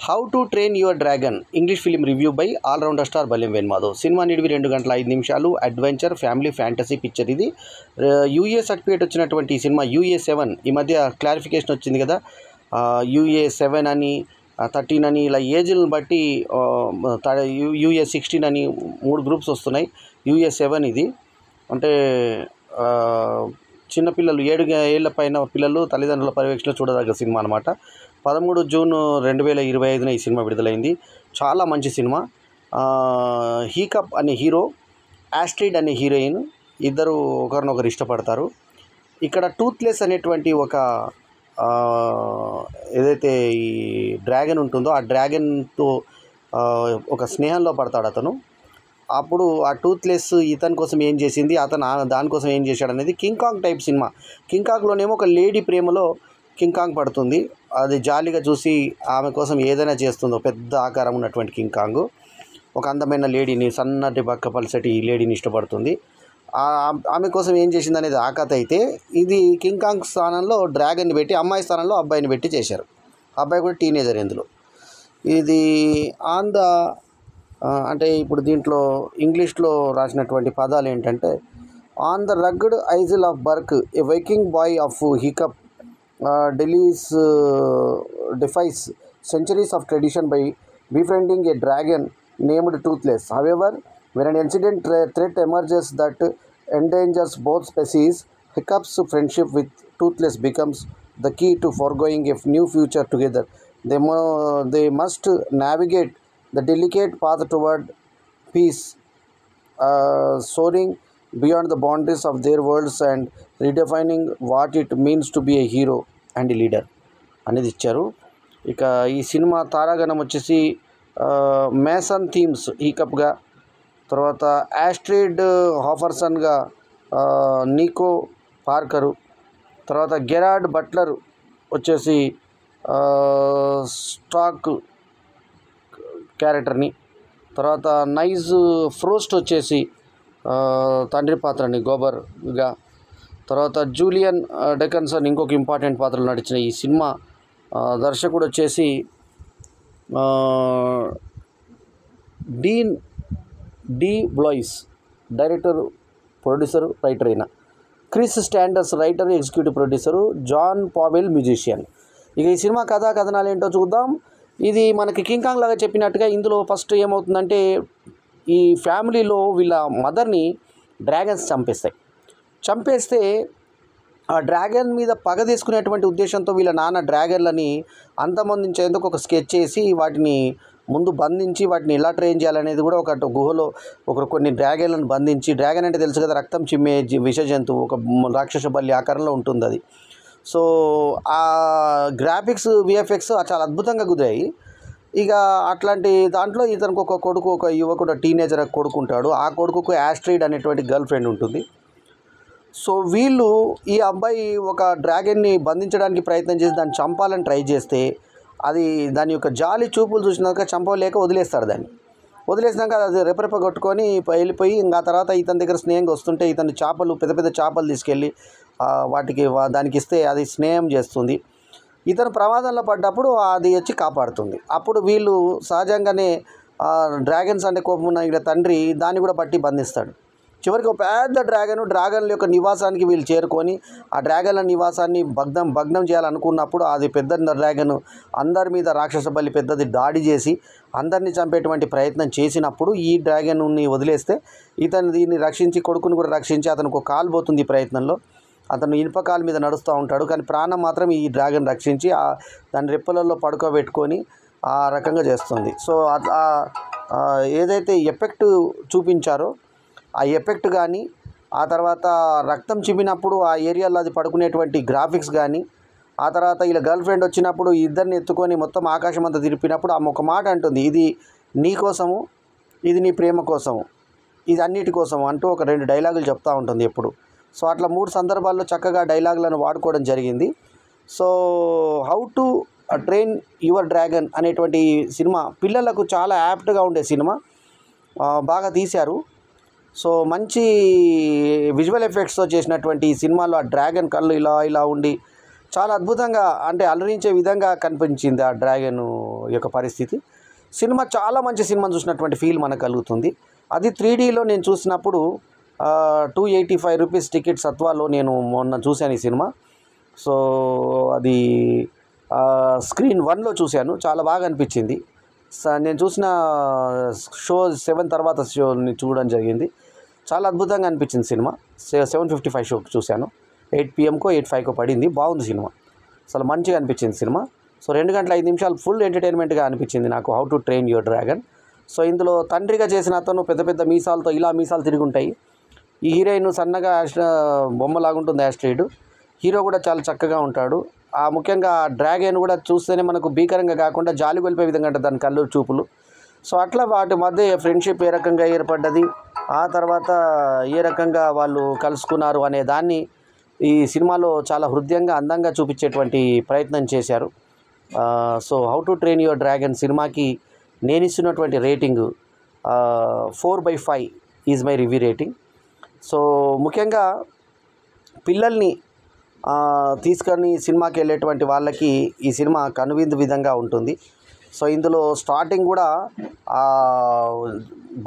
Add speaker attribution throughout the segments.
Speaker 1: How to train your dragon English film review by all rounder star Balyam Venumadhav. సినిమా నిడివి 2 గంటల 5 నిమిషాలు. Adventure family fantasy picture. ఇది యూఏ సర్టిఫికేట్ వచ్చినటువంటి ఈ సినిమా UA7. ఈ మధ్య క్లారిఫికేషన్ వచ్చింది కదా, UA7 అని 13 అని ఇలా ఏజ్లను బట్టి UA16 అని 3 గ్రూప్స్ వస్తున్నాయి. UA7 ఇది అంటే చిన్నపిల్లలు 7 ఏళ్ల పైన పిల్లలు తల్లిదండ్రుల పర్యవేక్షణలో చూడదగ్గ సినిమా అనమాట. 13 జూన్ 2025 ఈ సినిమా విడుదలైంది. చాలా మంచి సినిమా. హీకప్ అనే హీరో, ఆస్ట్రిడ్ అనే హీరోయిన్ ఇద్దరు ఒకరినొకరు ఇష్టపడతారు. ఇక్కడ టూత్లెస్ అనేటువంటి ఒక ఏదైతే ఈ డ్రాగన్ ఉంటుందో ఆ డ్రాగన్తో ఒక స్నేహంలో పడతాడు అతను. అప్పుడు ఆ టూత్లెస్ ఇతని కోసం ఏం చేసింది, అతను దానికోసం ఏం చేశాడు అనేది కింగ్ కాంగ్ టైప్ సినిమా. కింగ్ కాంగ్లోనేమో ఒక లేడీ ప్రేమలో కింగ్ కాంగ్ పడుతుంది. అది జాలిగా చూసి ఆమె కోసం ఏదైనా చేస్తుందో. పెద్ద ఆకారం ఉన్నటువంటి కింగ్ కాంగ్ ఒక అందమైన లేడీని, సన్నటి బక్క పల్సటి లేడీని ఇష్టపడుతుంది. ఆమె కోసం ఏం చేసింది అనేది ఆ కథ అయితే, ఇది కింగ్ కాంగ్ స్థానంలో డ్రాగన్ని పెట్టి, అమ్మాయి స్థానంలో అబ్బాయిని పెట్టి చేశారు. అబ్బాయి కూడా టీనేజర్ ఇందులో. ఇది అంటే ఇప్పుడు దీంట్లో ఇంగ్లీష్లో రాసినటువంటి పదాలు ఏంటంటే, on the rugged isle of Berk a Viking boy of Hiccup defies centuries of tradition by befriending a dragon named Toothless. However, when an incident threat emerges that endangers both species, Hiccup's friendship with Toothless becomes the key to foregoing a new future together. They must navigate the delicate path toward peace, soaring beyond the boundaries of their worlds and redefining what it means to be a hero and a leader అనేది ఇచ్చారు. ఇక ఈ cinema తారాగణం వచ్చేసి mason themes హీకప్గా, తర్వాత Astrid హాఫర్సన్గా నీకో పార్కరు, తర్వాత Gerard Buttler వచ్చేసి stock క్యారెక్టర్ని, తర్వాత నైజ్ ఫ్రోస్ట్ వచ్చేసి తండ్రి పాత్రని గోబర్గా, తర్వాత జూలియన్ డెకన్సన్ ఇంకొక ఇంపార్టెంట్ పాత్రలు నడిచిన ఈ సినిమా దర్శకుడు వచ్చేసి Dean De Blois, director producer writer అయిన Chris Sanders writer executive producer, John Powell musician. ఇక ఈ సినిమా కథనాలు ఏంటో చూద్దాం. ఇది మనకి కింగ్ కాంగ్ లాగా చెప్పినట్టుగా ఇందులో ఫస్ట్ ఏమవుతుందంటే, ఈ ఫ్యామిలీలో వీళ్ళ మదర్ని డ్రాగన్స్ చంపేస్తే ఆ డ్రాగన్ మీద పగ తీసుకునేటువంటి ఉద్దేశంతో వీళ్ళ నాన్న డ్రాగన్లని అంతమొందించేందుకు ఒక స్కెచ్ చేసి వాటిని ముందు బంధించి వాటిని ఎలా ట్రైన్ చేయాలనేది కూడా ఒక గుహలో కొన్ని డ్రాగన్లను బంధించి, డ్రాగన్ అంటే తెలుసు కదా, రక్తం చిమ్మే విష జంతువు, ఒక రాక్షస బల్లి ఆకారంలో ఉంటుంది అది. సో ఆ గ్రాఫిక్స్ VFX చాలా అద్భుతంగా కుదిరాయి. ఇక అట్లాంటి దాంట్లో ఇతనికి ఒక కొడుకు, ఒక యువకుడు టీనేజర్ కొడుకు ఉంటాడు. ఆ కొడుకుకు ఆస్ట్రిడ్ అనేటువంటి గర్ల్ ఫ్రెండ్ ఉంటుంది. సో వీళ్ళు ఈ అబ్బాయి ఒక డ్రాగన్ని బంధించడానికి ప్రయత్నం చేసి దాన్ని చంపాలని ట్రై చేస్తే, అది దాని యొక్క జాలి చూపులు చూసినాక చంపలేక వదిలేసినాక అది రెపరెప కొట్టుకొని వెళ్ళిపోయి, ఇంకా తర్వాత ఇతని దగ్గర స్నేహంగా వస్తుంటే ఇతని పెద్ద పెద్ద చేపలు తీసుకెళ్ళి దానికి ఇస్తే అది స్నేహం చేస్తుంది. ఇతను ప్రమాదంలో పడ్డప్పుడు అది వచ్చి కాపాడుతుంది. అప్పుడు వీళ్ళు సహజంగానే డ్రాగన్స్ అంటే కోపం ఉన్న వీళ్ళ తండ్రి దాన్ని కూడా పట్టి బంధిస్తాడు. చివరికి ఒక పెద్ద డ్రాగన్ల యొక్క నివాసానికి వీళ్ళు చేరుకొని ఆ డ్రాగన్ల నివాసాన్ని భగ్నం చేయాలనుకున్నప్పుడు, అది పెద్ద డ్రాగన్ అందరి మీద రాక్షస బలి పెద్దది దాడి చేసి అందరినీ చంపేటువంటి ప్రయత్నం చేసినప్పుడు ఈ డ్రాగన్ని వదిలేస్తే దీన్ని రక్షించి, కొడుకుని కూడా రక్షించి, అతనికి ఒక కాలు పోతుంది. ఈ ప్రయత్నంలో అతను ఇనుప కాలు మీద నడుస్తూ ఉంటాడు, కానీ ప్రాణం మాత్రం ఈ డ్రాగన్ రక్షించి దాని రెప్పలలో పడుకోబెట్టుకొని ఆ రకంగా చేస్తుంది. సో ఏదైతే ఎఫెక్ట్ చూపించారో ఆ ఎఫెక్ట్ కానీ, ఆ తర్వాత రక్తం చిమ్మినప్పుడు ఆ ఏరియాలో అది పడుకునేటువంటి గ్రాఫిక్స్ కానీ, ఆ తర్వాత ఇలా గర్ల్ ఫ్రెండ్ వచ్చినప్పుడు ఇద్దరిని ఎత్తుకొని మొత్తం ఆకాశం అంతా తిరిపినప్పుడు ఆమె ఒక మాట అంటుంది, ఇది నీ కోసము, ఇది నీ ప్రేమ కోసము, ఇది అన్నిటి కోసము అంటూ ఒక 2 డైలాగులు చెప్తూ ఉంటుంది ఎప్పుడు. సో అట్లా 3 సందర్భాల్లో చక్కగా డైలాగులను వాడుకోవడం జరిగింది. So how to train your dragon అనేటువంటి సినిమా పిల్లలకు చాలా యాప్ట్గా ఉండే సినిమా, బాగా తీశారు. సో మంచి విజువల్ ఎఫెక్ట్స్తో చేసినటువంటి ఈ సినిమాలో ఆ డ్రాగన్ కళ్ళు ఇలా ఉండి చాలా అద్భుతంగా అంటే అలరించే విధంగా కనిపించింది ఆ డ్రాగన్ యొక్క పరిస్థితి. సినిమా చాలా మంచి సినిమాని చూసినటువంటి ఫీల్ మనకు కలుగుతుంది. అది 3Dలో నేను చూసినప్పుడు 285 రూపీస్ టికెట్ సత్వాలో నేను మొన్న చూశాను ఈ సినిమా. సో అది స్క్రీన్ 1లో చూశాను, చాలా బాగా అనిపించింది. నేను చూసిన షో 7 తర్వాత షోని చూడడం జరిగింది. చాలా అద్భుతంగా అనిపించింది సినిమా. 7:55 షోకి చూశాను. 8 PM-కో 8:05కో పడింది. బాగుంది సినిమా, అసలు మంచిగా అనిపించింది సినిమా. సో 2 గంటల 5 నిమిషాలు ఫుల్ ఎంటర్టైన్మెంట్గా అనిపించింది నాకు how to train your dragon. So ఇందులో తండ్రిగా చేసిన అతను పెద్ద పెద్ద మీసాలతో ఇలా మీసాలు తిరిగి ఉంటాయి. ఈ హీరోయిన్ సన్నగా బొమ్మలాగుంటుంది యాస్ట్రీడ్. హీరో కూడా చాలా చక్కగా ఉంటాడు. ముఖ్యంగా డ్రాగన్ కూడా చూస్తేనే మనకు భీకరంగా కాకుండా జాలి గొలిపే విధంగా ఉంటుంది దాని కళ్ళు చూపులు. సో అట్లా వాటి మధ్య ఫ్రెండ్షిప్ ఏ రకంగా ఏర్పడ్డది, ఆ తర్వాత ఏ రకంగా వాళ్ళు కలుసుకున్నారు అనే దాన్ని ఈ సినిమాలో చాలా హృదయంగా అందంగా చూపించేటువంటి ప్రయత్నం చేశారు. So how to train your dragon సినిమాకి నేను ఇస్తున్నటువంటి rating 4/5 is my review rating. So ముఖ్యంగా పిల్లల్ని తీసుకొని సినిమాకి వెళ్ళేటువంటి వాళ్ళకి ఈ సినిమా కనువిందు విధంగా ఉంటుంది. సో ఇందులో స్టార్టింగ్ కూడా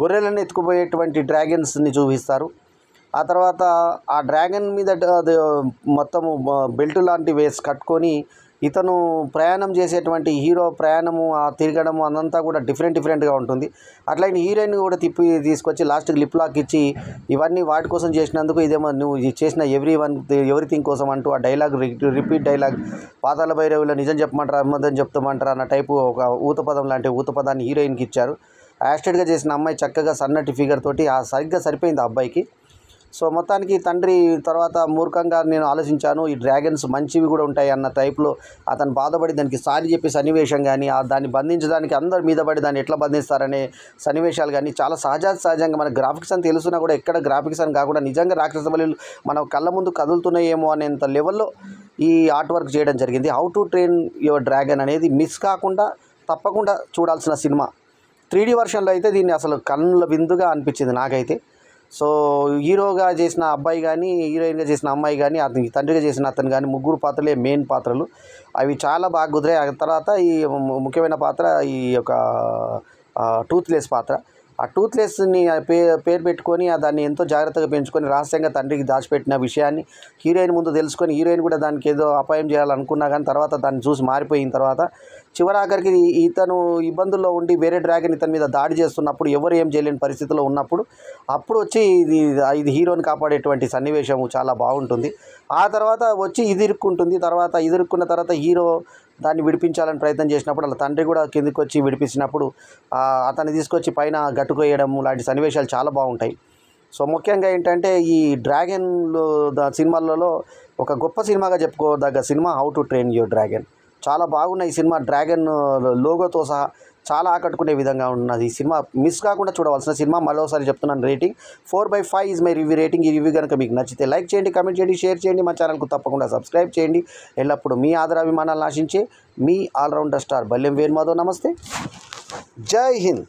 Speaker 1: గొర్రెలను ఎత్తుకుపోయేటువంటి డ్రాగన్స్ని చూపిస్తారు. ఆ తర్వాత ఆ డ్రాగన్ మీద మొత్తము బెల్ట్ లాంటి వేసి కట్టుకొని ఇతను ప్రయాణం చేసేటువంటి హీరో ప్రయాణము తిరగడము అదంతా కూడా డిఫరెంట్గా ఉంటుంది. అట్లయిన హీరోయిన్ కూడా తీసుకొచ్చి లాస్ట్కి లిప్ లాక్ ఇచ్చి ఇవన్నీ వాటి కోసం చేసినందుకు ఇదేమో నువ్వు చేసిన ఎవ్రీథింగ్ కోసం అంటూ ఆ డైలాగ్ రిపీట్ డైలాగ్ పాతాళ భైరవిలో నిజం చెప్పమంటారా అమ్మదని చెప్తామంటారా అన్న టైపు ఒక ఊతపదం లాంటి ఊతపదాన్ని హీరోయిన్కి ఇచ్చారు. యాస్టెడ్గా చేసిన అమ్మాయి చక్కగా సన్నటి ఫిగర్ తోటి సరిగ్గా సరిపోయింది ఆ అబ్బాయికి. సో మొత్తానికి తండ్రి తర్వాత మూర్ఖంగా నేను ఆలోచించాను, ఈ డ్రాగన్స్ మంచివి కూడా ఉంటాయి అన్న టైప్లో అతను బాధపడి దానికి సారి చెప్పే సన్నివేశం కానీ దాన్ని బంధించడానికి అందరి మీద పడి దాన్ని ఎట్లా బంధిస్తారనే సన్నివేశాలు కానీ చాలా సహజంగా మన గ్రాఫిక్స్ అని తెలుసున్నా కూడా ఎక్కడ గ్రాఫిక్స్ అని కాకుండా నిజంగా రాక్షస బలులు మన కళ్ళ ముందు కదులుతున్నాయేమో అనేంత లెవెల్లో ఈ ఆర్ట్ వర్క్ చేయడం జరిగింది. How to train your dragon అనేది మిస్ కాకుండా తప్పకుండా చూడాల్సిన సినిమా. 3D వర్షన్లో అయితే దీన్ని అసలు కన్నుల విందుగా అనిపించింది నాకైతే. సో హీరోగా చేసిన అబ్బాయి కానీ హీరోయిన్గా చేసిన అమ్మాయి కానీ అతనికి తండ్రిగా చేసిన అతను కానీ ముగ్గురు పాత్రలే మెయిన్ పాత్రలు. అవి చాలా బాగా కుదిరాయి. ఆ తర్వాత ఈ ముఖ్యమైన పాత్ర ఈ యొక్క టూత్లెస్ పాత్ర. ఆ టూత్లెస్ని పేరు పెట్టుకొని దాన్ని ఎంతో జాగ్రత్తగా పెంచుకొని రహస్యంగా తండ్రికి దాచిపెట్టిన విషయాన్ని హీరోయిన్ ముందు తెలుసుకొని హీరోయిన్ కూడా దానికి ఏదో అపాయం చేయాలనుకున్నా కానీ తర్వాత దాన్ని చూసి మారిపోయిన తర్వాత చివరాఖరికి ఇతను ఇబ్బందుల్లో ఉండి వేరే డ్రాగన్ ఇతని మీద దాడి చేస్తున్నప్పుడు ఎవరు ఏం చేయలేని పరిస్థితిలో ఉన్నప్పుడు అప్పుడు వచ్చి ఇది హీరోని కాపాడేటువంటి సన్నివేశం చాలా బాగుంటుంది. ఆ తర్వాత వచ్చి ఇరుక్కుంటుంది. తర్వాత ఇరుక్కున్న తర్వాత హీరో దాన్ని విడిపించాలని ప్రయత్నం చేసినప్పుడు వాళ్ళ తండ్రి కూడా కిందికి వచ్చి విడిపించినప్పుడు అతన్ని తీసుకొచ్చి పైన గట్టుకోయడం లాంటి సన్నివేశాలు చాలా బాగుంటాయి. సో ముఖ్యంగా ఏంటంటే ఈ డ్రాగన్లో సినిమాలలో ఒక గొప్ప సినిమాగా చెప్పుకోదగ్గ cinema how to train your dragon. చాలా బాగున్న ఈ సినిమా డ్రాగన్ లోగోతో సహా చాలా ఆకట్టుకునే విధంగా ఉన్నది. ఈ సినిమా మిస్ కాకుండా చూడవలసిన సినిమా. మరోసారి చెప్తున్నాను, rating 4/5 is my review rating. ఈ రివ్యూ కనుక మీకు నచ్చితే లైక్ చేయండి, కామెంట్ చేయండి, షేర్ చేయండి. మా ఛానల్కు తప్పకుండా సబ్స్క్రైబ్ చేయండి. ఎల్లప్పుడూ మీ ఆదరాభిమానాలను ఆశించే మీ ఆల్రౌండర్ స్టార్ బల్లెం వేణుమాధవ్. నమస్తే, జై హింద్.